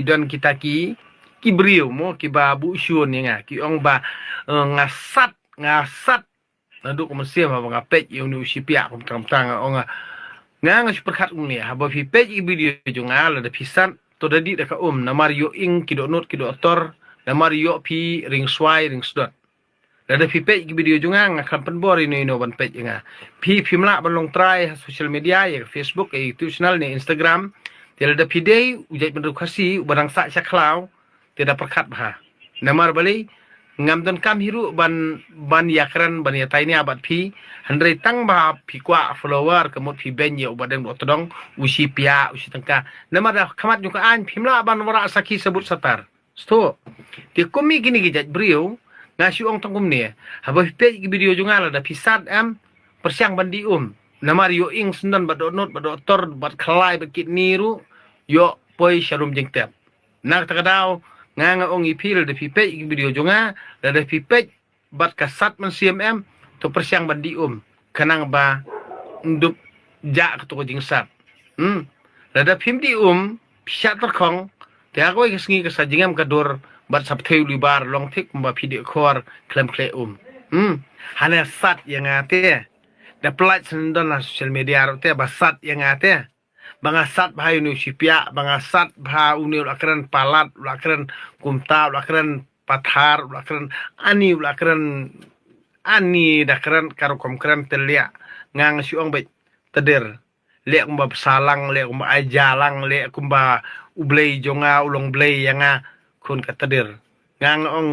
don kita ki beriu mo ki ba bu syun nga ki ong ba ngasat naduk mesia ba ngapet yung ni usipia kum tang ong nga superkat ni ha ba fi page i video junga la da pisan to dadi da ka na mario ing ki do not ki do tor na mario pi ring swai ring sdot la da fi page i video junga nga kan pen bor ini no ban page nga pi mla ban long try social media ya Facebook YouTube channel ni Instagram tiada da pi day ujai ben kasi barang sa klau tidak perkat bah namar bali ngam don kam hiru ban yakran ban yatai ni abat pi handrai tang ba pi kwa follower kemut pi ben ye ubadeng otodong usi pia usi tangka namar da kamat juga an pimla ban wara saki sebut satar sto ti kumi gini gijat brio ngasi ong tangkum ni haba pi video juga la da pisat persiang bandi namar yo ing sundan badonot badotor bad khalai bakit niru yo poi sharum jengtep nak takadaw nga ong ipil de pipej video jonga da de pipej bat kasat men cmm to persiang bandi kanang ba ndup ja to jingsat da da pim di pisat terkong te ako isingi kasajingam kador bat sabtheu libar long thik ba video khor klem kle hana sat yang ate da plat sendon na social media rote basat yang ate bangasat bahayu ni sipia bangasat bah unil akran palat akran kumta akran pathar akran ani dakran karukom kran telia ngang siong bet teder lek kumba salang lek kumba ajalang lek kumba ublei jonga ulong blei yanga kun kateder ngang ong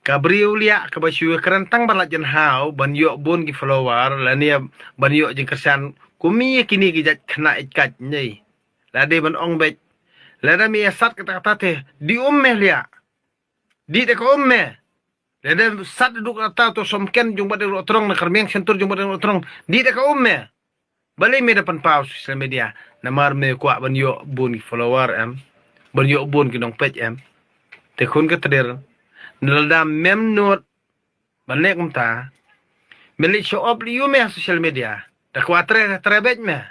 kabriu lia kabasyu kran tang balat jen hau ban yo bon ki follower lania ban yo jeng kersan kumi kini gijat kena ikat nyai lade ban ong bet lada mi sat kata te di lia di de ko lada sat duk kata to somken jung badeng otrong na karmeng sentur jung badeng otrong di de ko balik me depan pau social media namar me kwa ban yo bun follower ban yo bun ki dong page te kun ka teder nalda mem not balik umta melik show up liu me social media da kuatre trebet me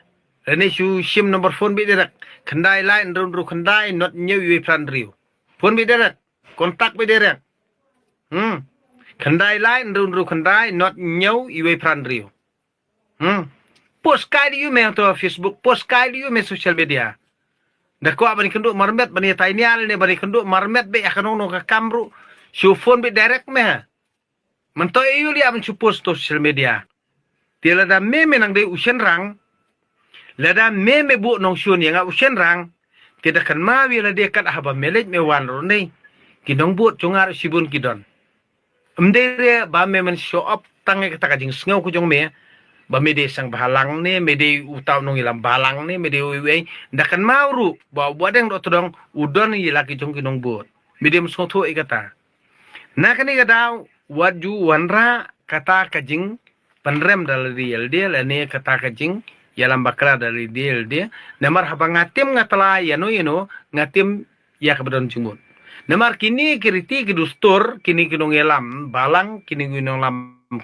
rene su sim nomor phone bi direct khandai line ru khandai not new wi plan riu phone bi direct kontak bi direct khandai line ru khandai not new wi plan riu post kai liu me to Facebook post kai liu me social media da ko bani kenduk marmet bani tainial ne bani kenduk marmet be akanong ka kamru su phone bi direct me manto iu li am su post social media tiada da meme nang de usen rang lada meme bu nong syun yang usen rang tidak kan ma wi la de kat haba melej me wan ro nei kinong bu chungar sibun kidon amde ba me men show up tange kata kajing sngau ku jong me ba me de sang balang ne me de utaw nong ilam balang ne me de wi ndak kan mauru ba bodeng do todong udon yi laki jong kinong bu me de msong thu ikata nakani gadaw waju wanra kata kajing penrem dari dia lani kata kajing yalam bakra dari dia namar haba ngatim ngatala yano ngatim ya kabadon jumut namar kini kiriti kidustur kini kinong yalam balang kini kinong lam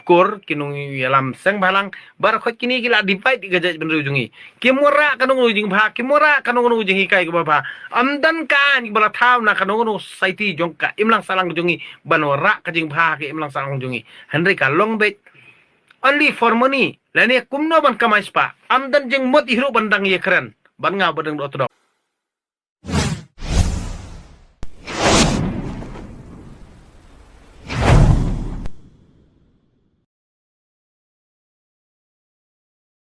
kur kinong yalam seng balang barakot kini gila dipai digajaj bener ujungi kimura kanong ujing bah kimura kanong ujing hikai ke baba amdan kan ibala taw na kanong saiti jongka imlang salang ujungi banora kajing bah ke imlang salang ujungi henry kalong bet only for money lani kumno ban kamais pa amdan jeng mot ihru bandang ye keren ban nga badang do